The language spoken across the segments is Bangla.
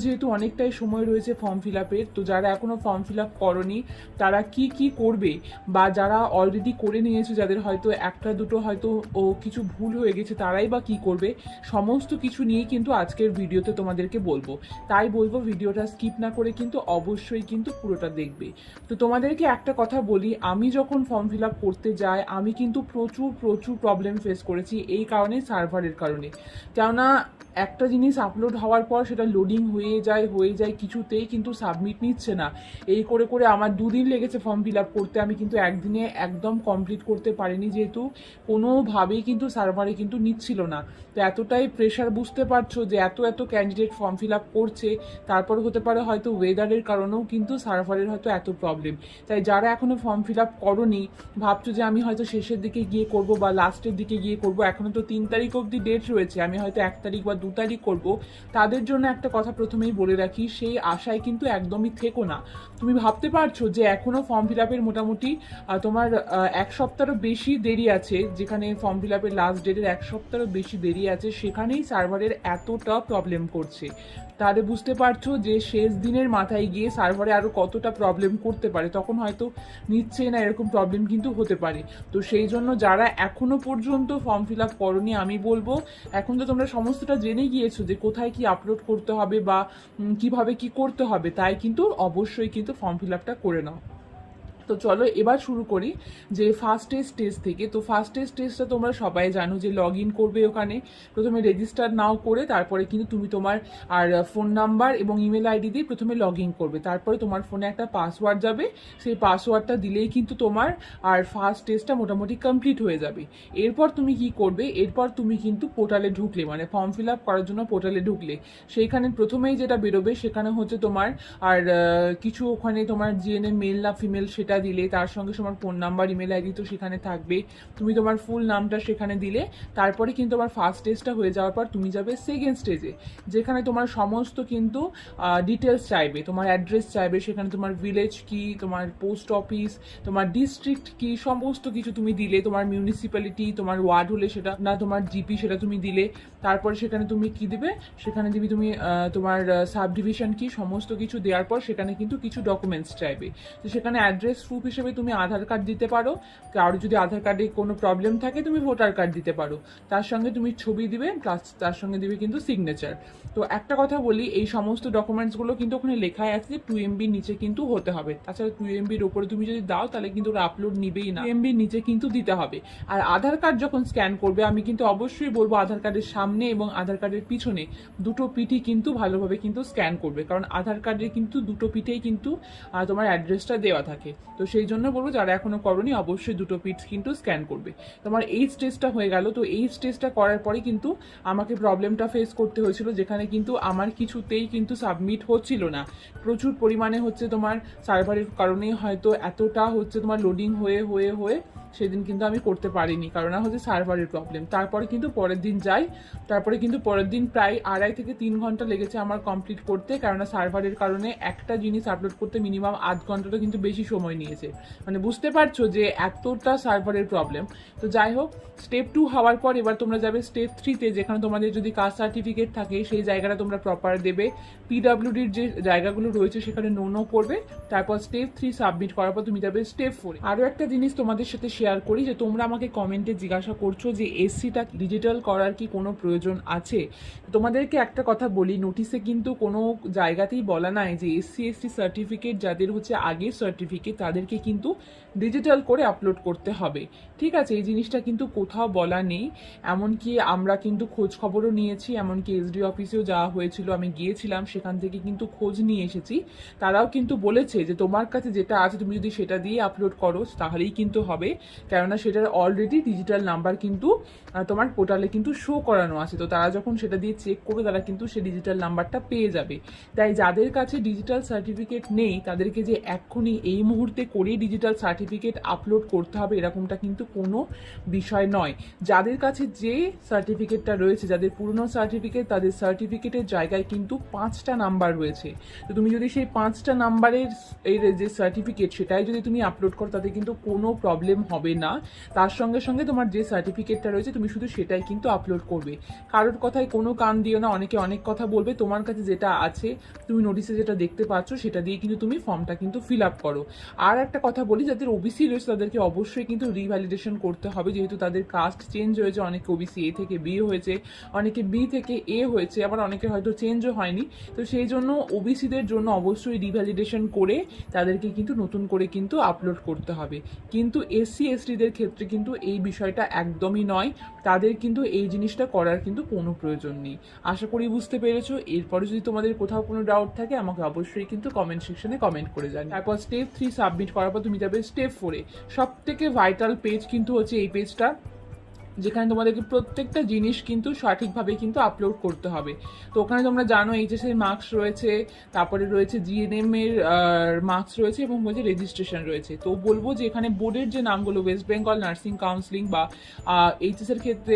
যেহেতু অনেকটাই সময় রয়েছে ফর্ম ফিল আপের, তো যারা এখনো ফর্ম ফিল আপ করনি তারা কি কি করবে, বা যারা অলরেডি করে নিয়েছে যাদের হয়তো একটা দুটো হয়তো ও কিছু ভুল হয়ে গেছে তারাই বা কি করবে, সমস্ত কিছু নিয়েই কিন্তু আজকের ভিডিওতে তোমাদেরকে বলবো। তাই বলবো ভিডিওটা স্কিপ না করে কিন্তু অবশ্যই কিন্তু পুরোটা দেখবে। তো তোমাদেরকে একটা কথা বলি, আমি যখন ফর্ম ফিল আপ করতে যাই আমি কিন্তু প্রচুর প্রচুর প্রবলেম ফেস করেছি, এই কারণে সার্ভারের কারণে। কেননা একটা জিনিস আপলোড হওয়ার পর সেটা লোডিং হয়ে যায় কিছুতেই কিন্তু সাবমিট নিচ্ছে না। এই করে করে আমার 2 দিন লেগেছে ফর্ম ফিল আপ করতে, আমি কিন্তু একদিনে একদম কমপ্লিট করতে পারিনি, যেহেতু কোনোভাবেই কিন্তু সার্ভারে কিন্তু নিচ্ছিল না। তো এতটাই প্রেশার, বুঝতে পারছো যে এত এত ক্যান্ডিডেট ফর্ম ফিল আপ করছে, তারপর হতে পারে হয়তো ওয়েদারের কারণেও কিন্তু সার্ভারের হয়তো এত প্রবলেম। তাই যারা এখনো ফর্ম ফিল আপ করোনি, ভাবছো যে আমি হয়তো শেষের দিকে গিয়ে করব বা লাস্টের দিকে গিয়ে করব, এখনো তো 3 তারিখ অবধি ডেট রয়েছে, আমি হয়তো 1 তারিখ বা 2 তারিখ করব, তাদের জন্য একটা কথা প্রথমেই বলে রাখি, সেই আশায় কিন্তু একদমই থেকো না। তুমি ভাবতে পারছো যে এখনো ফর্ম ফিল আপের মোটামুটি তোমার 1 সপ্তাহেরও বেশি দেরি আছে, যেখানে ফর্ম ফিল আপের লাস্ট ডেটের 1 সপ্তাহেরও বেশি দেরি আছে, সেখানেই সার্ভারের এতটা প্রবলেম করছে। তাহলে বুঝতে পারছো যে শেষ দিনের মাথায় গিয়ে সার্ভারে আরও কতটা প্রবলেম করতে পারে, তখন হয়তো নিচ্ছে না, এরকম প্রবলেম কিন্তু হতে পারে। তো সেই জন্য যারা এখনো পর্যন্ত ফর্ম ফিল আপ করনি, আমি বলবো এখন তো তোমরা সমস্তটা জেনে গিয়েছো যে কোথায় কি আপলোড করতে হবে বা কিভাবে কি করতে হবে, তাই কিন্তু অবশ্যই কিন্তু ফর্ম ফিল আপটা করে নাও। তো চলো এবার শুরু করি যে ফার্স্ট স্টেজ থেকে। তো ফার্স্ট স্টেজটা তোমরা সবাই জানো যে লগ ইন করবে, ওখানে প্রথমে রেজিস্টার নাও করে তারপরে কিন্তু তুমি তোমার আর ফোন নাম্বার এবং ইমেল আইডি দিয়ে প্রথমে লগ ইন করবে, তারপরে তোমার ফোনে একটা পাসওয়ার্ড যাবে, সেই পাসওয়ার্ডটা দিলেই কিন্তু তোমার আর ফার্স্ট স্টেজটা মোটামুটি কমপ্লিট হয়ে যাবে। এরপর তুমি কি করবে, এরপর তুমি কিন্তু পোর্টালে ঢুকলে, মানে ফর্ম ফিল আপ করার জন্য পোর্টালে ঢুকলে সেইখানে প্রথমেই যেটা বেরোবে সেখানে হচ্ছে তোমার আর কিছু ওখানে তোমার জিএনএ মেল না ফিমেল সেটা দিলে, তার সঙ্গে তোমার ফোন নাম্বার ইমেল আইডি তো সেখানে থাকবে, তুমি তোমার ফুল নামটা সেখানে দিলে, তারপরে কিন্তু তোমার ফার্স্ট স্টেজটা হয়ে যাওয়ার পর তুমি যাবে সেকেন্ড স্টেজে, যেখানে তোমার সমস্ত কিন্তু ডিটেলস চাইবে, তোমার অ্যাড্রেস চাইবে, সেখানে তোমার ভিলেজ কি, তোমার পোস্ট অফিস, তোমার ডিস্ট্রিক্ট কি, সমস্ত কিছু তুমি দিলে, তোমার মিউনিসিপ্যালিটি, তোমার ওয়ার্ড হলে সেটা না, তোমার জিপি সেটা তুমি দিলে, তারপরে সেখানে তুমি কি দিবে, সেখানে দিবি তুমি তোমার সাব ডিভিশন কি, সমস্ত কিছু দেওয়ার পর সেখানে কিন্তু কিছু ডকুমেন্টস চাইবে। তো সেখানে অ্যাড্রেস প্রুফ হিসেবে তুমি আধার কার্ড দিতে পারো, কারো যদি আধার কার্ডে কোনো প্রবলেম থাকে তুমি ভোটার কার্ড দিতে পারো, তার সঙ্গে তুমি ছবি দিবে, প্লাস তার সঙ্গে দিবে কিন্তু সিগনেচার। তো একটা কথা বলি, এই সমস্ত ডকুমেন্টসগুলো কিন্তু ওখানে লেখাই আছে যে 2 MB নিচে কিন্তু হতে হবে, তাছাড়া 2 MBর ওপরে তুমি যদি দাও তাহলে কিন্তু ওরা আপলোড নিবেই না, 2 MBর নিচে কিন্তু দিতে হবে। আর আধার কার্ড যখন স্ক্যান করবে, আমি কিন্তু অবশ্যই বলবো আধার কার্ডের সামনে এবং আধার কার্ডের পিছনে দুটো পিঠই কিন্তু ভালোভাবে কিন্তু স্ক্যান করবে, কারণ আধার কার্ডের কিন্তু দুটো পিঠেই কিন্তু তোমার অ্যাড্রেসটা দেওয়া থাকে। তো সেই জন্য বলবো যারা এখনো করনি অবশ্যই দুটো পিঠ কিন্তু স্ক্যান করবে। তোমার এই স্টেজটা হয়ে গেল, তো এই স্টেজটা করার পরে কিন্তু আমাকে প্রবলেমটা ফেস করতে হয়েছিল, যেখানে কিন্তু আমার কিছুতেই কিন্তু সাবমিট হচ্ছিল না, প্রচুর পরিমাণে হচ্ছে তোমার সার্ভারের কারণেই হয়তো এতটা হচ্ছে তোমার লোডিং হয়ে হয়ে হয়ে সেদিন কিন্তু আমি করতে পারিনি, কারণ হচ্ছে সার্ভারের প্রবলেম। তারপরে কিন্তু পরের দিন যাই, তারপরে কিন্তু পরের দিন প্রায় 2.5 থেকে 3 ঘন্টা লেগেছে আমার কমপ্লিট করতে, কারণ সার্ভারের কারণে একটা জিনিস আপলোড করতে মিনিমাম আধ ঘন্টাটা কিন্তু বেশি সময় নিয়েছে, মানে বুঝতে পারছো যে এতটা সার্ভারের প্রবলেম। তো যাই হোক, স্টেপ 2 হওয়ার পর এবার তোমরা যাবে স্টেপ 3-তে, যেখানে তোমাদের যদি কাস্ট সার্টিফিকেট থাকে সেই জায়গাটা তোমরা প্রপার দেবে, পিডাব্লিউডির যে জায়গাগুলো রয়েছে সেখানে নো করবে, তারপর স্টেপ 3 সাবমিট করার পর তুমি যাবে স্টেপ 4। আরও একটা জিনিস তোমাদের সাথে শেয়ার করি, যে তোমরা আমাকে কমেন্টে জিজ্ঞাসা করছো যে এসসিটা ডিজিটাল করার কি কোনো প্রয়োজন আছে। তোমাদেরকে একটা কথা বলি, নোটিশে কিন্তু কোনো জায়গাতেই বলা নাই যে SC/ST সার্টিফিকেট যাদের হচ্ছে আগের সার্টিফিকেট তাদেরকে কিন্তু ডিজিটাল করে আপলোড করতে হবে, ঠিক আছে, এই জিনিসটা কিন্তু কোথাও বলা নেই। এমনকি আমরা কিন্তু খোঁজ খবরও নিয়েছি, এমনকি এসডি অফিসেও যাওয়া হয়েছিল, আমি গিয়েছিলাম, সেখান থেকে কিন্তু খোঁজ নিয়ে এসেছি, তারাও কিন্তু বলেছে যে তোমার কাছে যেটা আছে তুমি যদি সেটা দিয়ে আপলোড করো তাহলেই কিন্তু হবে, কেননা সেটার অলরেডি ডিজিটাল নাম্বার কিন্তু তোমার পোর্টালে কিন্তু শো করানো আছে, তো তারা যখন সেটা দিয়ে চেক করবে তারা কিন্তু সেই ডিজিটাল নাম্বারটা পেয়ে যাবে। তাই যাদের কাছে ডিজিটাল সার্টিফিকেট নেই তাদেরকে যে এক্ষুনি এই মুহূর্তে করেই ডিজিটাল সার্টিফিকেট আপলোড করতে হবে এরকমটা কিন্তু কোনো বিষয় নয়। যাদের কাছে যে সার্টিফিকেটটা রয়েছে, যাদের পুরনো সার্টিফিকেট, তাদের সার্টিফিকেটের জায়গায় কিন্তু 5টা নাম্বার রয়েছে, তো তুমি যদি সেই 5টা নাম্বারের এর যে সার্টিফিকেট সেটাই যদি তুমি আপলোড করো তাতে কিন্তু কোনো প্রবলেম হবে হবে না। তার সঙ্গে সঙ্গে তোমার যে সার্টিফিকেটটা রয়েছে তুমি শুধু সেটাই কিন্তু আপলোড করবে। কারোর কথায় কোনো কান দিও না, অনেকে অনেক কথা বলবে। তোমার কাছে যেটা আছে, তুমি নোটিশে যেটা দেখতে পাচ্ছ সেটা দিয়ে কিন্তু তুমি ফর্মটা কিন্তু ফিল আপ করো। আর একটা কথা বলি, যাদের ওবিসি রয়েছে তাদেরকে অবশ্যই কিন্তু রিভ্যালিডেশন করতে হবে, যেহেতু তাদের কাস্ট চেঞ্জ হয়েছে। অনেকে ওবিসি এ থেকে বি হয়েছে, অনেকে বি থেকে এ হয়েছে, আবার অনেকের হয়তো চেঞ্জও হয়নি। তো সেই জন্য ওবিসিদের জন্য অবশ্যই রিভ্যালিডেশন করে তাদেরকে কিন্তু নতুন করে কিন্তু আপলোড করতে হবে। কিন্তু এসসি এসটিদের ক্ষেত্রে কিন্তু এই বিষয়টা একদমই নয়, তাদের কিন্তু এই জিনিসটা করার কিন্তু কোনো প্রয়োজন নেই। আশা করি বুঝতে পেরেছো। এরপরে যদি তোমাদের কোথাও কোনো ডাউট থাকে আমাকে অবশ্যই কিন্তু কমেন্ট সেকশনে কমেন্ট করে জানি। তারপর স্টেপ 3 সাবমিট করার পর তুমি যাবে স্টেপ 4-এ। সব থেকে ভাইটাল পেজ কিন্তু হচ্ছে এই পেজটা, যেখানে তোমাদেরকে প্রত্যেকটা জিনিস কিন্তু সঠিকভাবে কিন্তু আপলোড করতে হবে। তো ওখানে তোমরা জানো এইচএস এর মার্কস রয়েছে, তারপরে রয়েছে জিএনএম এর মার্কস রয়েছে এবং হচ্ছে রেজিস্ট্রেশন রয়েছে। তো বলবো যে এখানে বোর্ডের যে নামগুলো, ওয়েস্ট বেঙ্গল নার্সিং কাউন্সিলিং বা এইচএস এর ক্ষেত্রে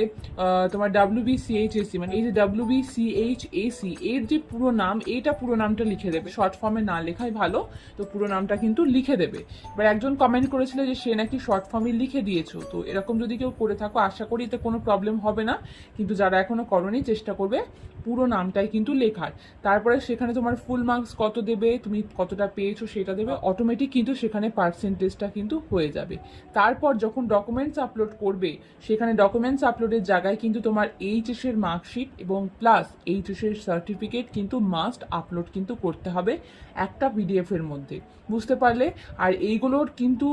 তোমার WBCHAC, মানে এই যে WBCHAC এর যে পুরো নাম, এইটা পুরো নামটা লিখে দেবে। শর্ট ফর্মে না লেখাই ভালো, তো পুরো নামটা কিন্তু লিখে দেবে। এবার একজন কমেন্ট করেছিল যে সে নাকি শর্ট ফর্মে লিখে দিয়েছো। তো এরকম যদি কেউ করে থাকো আশা করি এতে কোনো প্রবলেম হবে না, কিন্তু যারা এখনো করনি চেষ্টা করবে পুরো নামটাই কিন্তু লেখার। তারপরে সেখানে তোমার ফুল মার্কস কত দেবে, তুমি কতটা পেয়েছো সেটা দেবে, অটোমেটিক কিন্তু সেখানে পার্সেন্টেজটা কিন্তু হয়ে যাবে। তারপর যখন ডকুমেন্টস আপলোড করবে, সেখানে ডকুমেন্টস আপলোডের জায়গায় কিন্তু তোমার এইচএস এর মার্কশিট এবং প্লাস এইচএস এর সার্টিফিকেট কিন্তু মাস্ট আপলোড কিন্তু করতে হবে একটা পিডিএফ এর মধ্যে, বুঝতে পারলে? আর এইগুলোর কিন্তু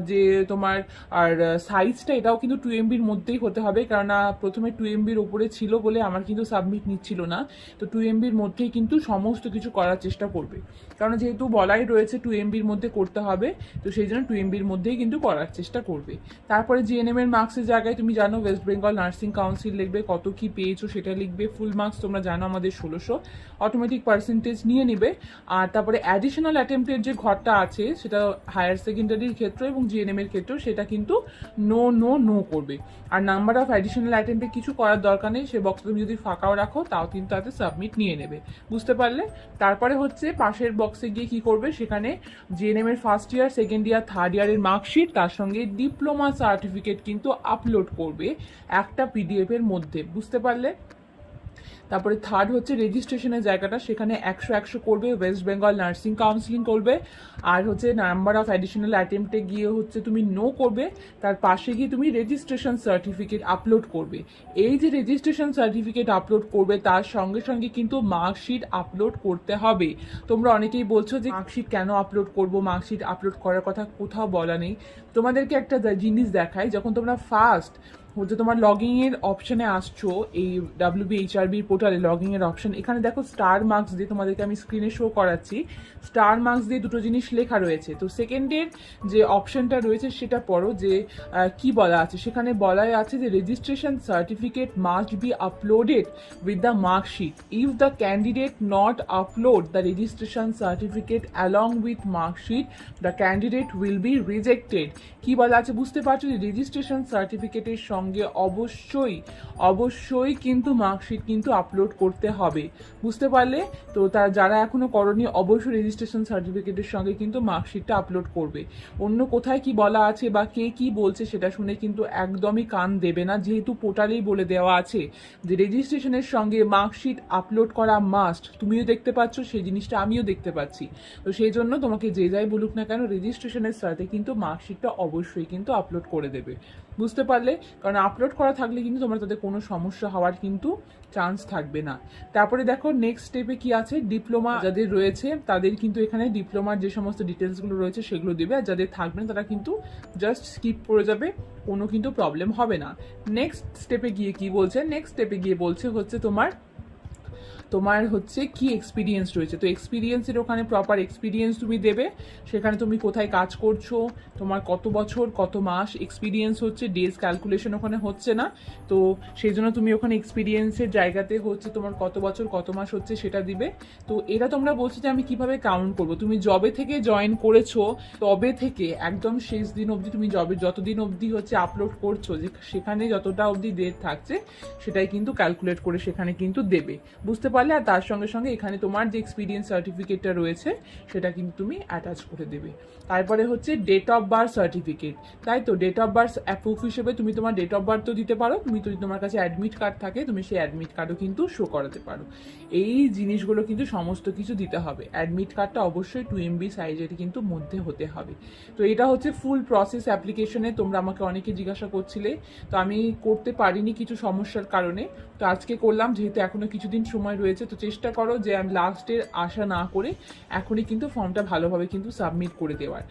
যে তোমার আর সাইজটা এটাও কিন্তু 2 MBর মধ্যেই হতে হবে, কেননা প্রথমে 2 MBর উপরে ছিল বলে আমার কিন্তু সাবমিট নিচ্ছিল না। তো 2 MBর মধ্যেই কিন্তু সমস্ত কিছু করার চেষ্টা করবে, কারণ যেহেতু বলাই রয়েছে 2 MBর মধ্যে করতে হবে, তো সেই জন্য 2 MBর মধ্যেই কিন্তু করার চেষ্টা করবে। তারপরে জিএনএম এর মার্কসের জায়গায় তুমি জানো ওয়েস্ট বেঙ্গল নার্সিং কাউন্সিল লিখবে, কত কি পেয়েছো সেটা লিখবে। ফুল মার্কস তোমরা জানো আমাদের 1600, অটোমেটিক পার্সেন্টেজ নিয়ে নিবে। আর তারপরে অ্যাডিশনাল অ্যাটেম্পটের যে ঘরটা আছে সেটা হায়ার সেকেন্ডারির ক্ষেত্রে এবং জিএনএম এর ক্ষেত্রেও সেটা কিন্তু নো করবে। আর নাম্বার অফ অ্যাডিশনাল অ্যাটেম্পটে কিছু করার দরকার নেই, সে বক্সটা তুমি যদি ফাঁকাও রাখো তাও কিন্তু তাতে সাবমিট নিয়ে নেবে, বুঝতে পারলে? তারপরে হচ্ছে পাশের বক্সে গিয়ে কি করবে, সেখানে জিএনএম এর first year, second year, third ইয়ারের মার্কশিট, তার সঙ্গে ডিপ্লোমা সার্টিফিকেট কিন্তু আপলোড করবে একটা পিডিএফ এর মধ্যে, বুঝতে পারলে? তারপরে থার্ড হচ্ছে রেজিস্ট্রেশনের জায়গাটা, সেখানে 100 করবে, ওয়েস্ট বেঙ্গল নার্সিং কাউন্সিলিং করবে। আর হচ্ছে নাম্বার অফ অ্যাডিশনাল অ্যাটেম্পটে গিয়ে হচ্ছে তুমি নো করবে, তার পাশে গিয়ে তুমি রেজিস্ট্রেশন সার্টিফিকেট আপলোড করবে। এই যে রেজিস্ট্রেশন সার্টিফিকেট আপলোড করবে তার সঙ্গে সঙ্গে কিন্তু মার্কশিট আপলোড করতে হবে। তোমরা অনেকেই বলছো যে মার্কশিট কেন আপলোড করবো, মার্কশিট আপলোড করার কথা কোথাও বলা নেই। তোমাদেরকে একটা জিনিস দেখাই, যখন তোমরা ফার্স্ট হচ্ছে তোমার লগইন এর অপশনে আসছো, এই WBHRB পোর্টালে লগইন এর অপশন, এখানে দেখো স্টার মার্কস দিয়ে, তোমাদেরকে আমি স্ক্রিনে শো করাচ্ছি, স্টার মার্কস দিয়ে দুটো জিনিস লেখা রয়েছে। তো সেকেন্ডের যে অপশনটা রয়েছে সেটা পড়ো, যে কি বলা আছে। সেখানে বলা আছে যে registration certificate must be uploaded with the marksheet. If the candidate not upload the registration certificate along with marksheet, the candidate will be rejected. কি বলা আছে বুঝতে পারছো? যে রেজিস্ট্রেশন সার্টিফিকেটের সঙ্গে অবশ্যই কিন্তু মার্কশিট কিন্তু আপলোড করতে হবে, বুঝতে পারলে? তো যারা এখনো করনি অবশ্যই রেজিস্ট্রেশন সার্টিফিকেটের সঙ্গে কিন্তু মার্কশিটটা আপলোড করবে। অন্য কোথায় কি বলা আছে বা কে কি বলছে সেটা শুনে কিন্তু একদমই কান দেবে না, যেহেতু পোর্টালেই বলে দেওয়া আছে যে রেজিস্ট্রেশনের সঙ্গে মার্কশিট আপলোড করা মাস্ট। তুমিও দেখতে পাচ্ছ, সেই জিনিসটা আমিও দেখতে পাচ্ছি। তো সেই জন্য তোমাকে যে যাই বলুক না কেন, রেজিস্ট্রেশনের সাথে কিন্তু মার্কশিটটা অবশ্যই কিন্তু আপলোড করে দেবে, বুঝতে পারলে? কারণ আপলোড করা থাকলে কিন্তু তোমার তাদের কোনো সমস্যা হওয়ার কিন্তু চান্স থাকবে না। তারপরে দেখো নেক্সট স্টেপে কি আছে, ডিপ্লোমা যাদের রয়েছে তাদের কিন্তু এখানে ডিপ্লোমার যে সমস্ত ডিটেলসগুলো রয়েছে সেগুলো দেবে, আর যাদের থাকবে না তারা কিন্তু জাস্ট স্কিপ করে যাবে, কোনো কিন্তু প্রবলেম হবে না। নেক্সট স্টেপে গিয়ে কি বলছে, নেক্সট স্টেপে গিয়ে বলছে হচ্ছে তোমার হচ্ছে কি এক্সপিরিয়েন্স রয়েছে। তো এক্সপিরিয়েন্সের ওখানে প্রপার এক্সপিরিয়েন্স তুমি দেবে, সেখানে তুমি কোথায় কাজ করছো, তোমার কত বছর কত মাস এক্সপিরিয়েন্স হচ্ছে, ডেজ ক্যালকুলেশন ওখানে হচ্ছে না। তো সেই জন্য তুমি ওখানে এক্সপিরিয়েন্সের জায়গাতে হচ্ছে তোমার কত বছর কত মাস হচ্ছে সেটা দিবে। তো এটা তোমরা বলছো যে আমি কিভাবে কাউন্ট করবো, তুমি জবে থেকে জয়েন করেছো তবে থেকে একদম শেষ দিন অবধি, তুমি জবে যতদিন অবধি হচ্ছে আপলোড করছো, যে সেখানে যতটা অবধি ডেট থাকছে সেটাই কিন্তু ক্যালকুলেট করে সেখানে কিন্তু দেবে, বুঝতে পারলে? পারলে, আর তার সঙ্গে সঙ্গে এখানে তোমার যে এক্সপিরিয়েন্স সার্টিফিকেটটা রয়েছে সেটা কিন্তু তুমি অ্যাটাচ করে দেবে। তারপরে হচ্ছে ডেট অফ বার্থ সার্টিফিকেট, তাই তো ডেট অফ বার্থ প্রুফ হিসেবে তুমি তোমার ডেট অফ বার্থ তো দিতে পারো, তুমি যদি তোমার কাছে অ্যাডমিট কার্ড থাকে তুমি সেই অ্যাডমিট কার্ডও কিন্তু শো করাতে পারো। এই জিনিসগুলো কিন্তু সমস্ত কিছু দিতে হবে। অ্যাডমিট কার্ডটা অবশ্যই 2 MB সাইজের কিন্তু মধ্যে হতে হবে। তো এটা হচ্ছে ফুল প্রসেস অ্যাপ্লিকেশনে। তোমরা আমাকে অনেকে জিজ্ঞাসা করছিলে, তো আমি করতে পারিনি কিছু সমস্যার কারণে, তো আজকে করলাম। যেহেতু এখনো কিছুদিন সময় রয়েছে, তো চেষ্টা করো যে আমি লাস্টের আশা না করে এখনই কিন্তু ফর্মটা ভালোভাবে কিন্তু সাবমিট করে দেওয়ার।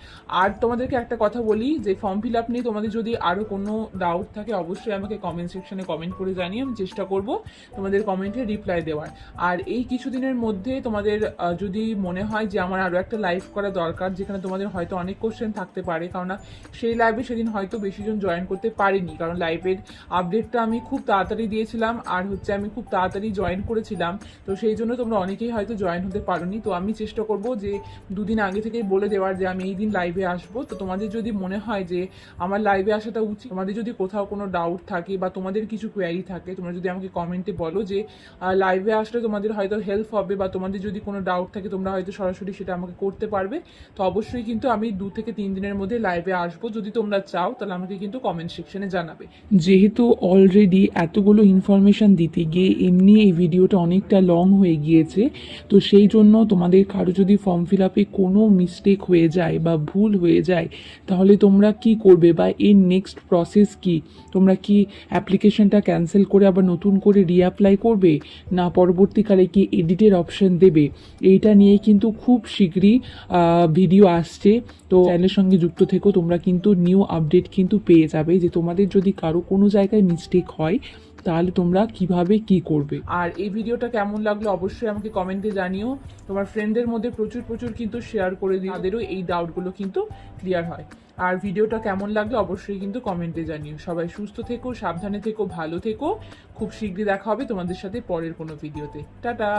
আর তোমাদেরকে একটা কথা বলি, যে ফর্ম ফিল আপ নিয়ে তোমাদের যদি আরও কোনো ডাউট থাকে অবশ্যই আমাকে কমেন্ট সেকশনে কমেন্ট করে জানিয়ে আমি চেষ্টা করব তোমাদের কমেন্টে রিপ্লাই দেওয়ার। আর এই কিছুদিনের মধ্যে তোমাদের যদি মনে হয় যে আমার আরও একটা লাইভ করা দরকার, যেখানে তোমাদের হয়তো অনেক কোশ্চেন থাকতে পারে, কারণ সেই লাইভে সেদিন হয়তো বেশিজন জয়েন করতে পারিনি, কারণ লাইভের আপডেটটা আমি খুব তাড়াতাড়ি দিয়েছিলাম, আর হচ্ছে আমি খুব তাড়াতাড়ি জয়েন করেছিলাম, তো সেই জন্য তোমরা অনেকেই হয়তো জয়েন হতে পারোনি। তো আমি চেষ্টা করব যে 2 দিন আগে থেকেই বলে দেওয়ার যে আমি এই দিন লাইভে আসবো। তো তোমাদের যদি মনে হয় যে আমার লাইভে আসাটা উচিত, তোমাদের যদি কোথাও কোনো ডাউট থাকে বা তোমাদের কিছু কোয়ারি থাকে, তোমরা যদি আমাকে কমেন্টে বলো যে লাইভে আসলে তোমাদের হয়তো হেল্প হবে, বা তোমাদের যদি কোনো ডাউট থাকে তোমরা হয়তো সরাসরি সেটা আমাকে করতে পারবে, তো অবশ্যই কিন্তু আমি 2 থেকে 3 দিনের মধ্যে লাইভে আসবো। যদি তোমরা চাও তাহলে আমাকে কিন্তু কমেন্ট সেকশনে জানাবে। যেহেতু অলরেডি এতগুলো ইনফরমেশন দিতে গিয়ে এমনি এই ভিডিওটা অনেকটা লং হয়ে গিয়েছে, তো সেই জন্য তোমাদের কারো যদি ফর্ম ফিল আপে কোনো মিস্টেক হয়ে যায় বা ভুল হয়ে যায়, তাহলে তোমরা কি করবে বা এর নেক্সট প্রসেস কি? তোমরা কি অ্যাপ্লিকেশনটা ক্যান্সেল করে আবার নতুন করে রিঅ্যাপ্লাই করবে, না পরবর্তীকালে কি এডিটের অপশন দেবে? এইটা নিয়ে কিন্তু খুব শীঘ্রই ভিডিও আসছে, তো চ্যানেলের সঙ্গে যুক্ত থেকো। তোমরা কিন্তু নিউ আপডেট কিন্তু পেয়ে যাবে, যে তোমাদের যদি কারো কোনো জায়গায় মিস্টেক হয় তাহলে তোমরা কিভাবে কি করবে। আর এই ভিডিওটা কেমন লাগলো অবশ্যই আমাকে কমেন্টে জানিও। তোমার ফ্রেন্ডদের মধ্যে প্রচুর প্রচুর কিন্তু শেয়ার করে দিও, তাদেরও এই ডাউটগুলো কিন্তু ক্লিয়ার হয়। আর ভিডিওটা কেমন লাগলো অবশ্যই কিন্তু কমেন্টে জানিও। সবাই সুস্থ থেকো, সাবধানে থেকো, ভালো থেকো। খুব শীঘ্রই দেখা হবে তোমাদের সাথে পরের কোনো ভিডিওতে। টাটা।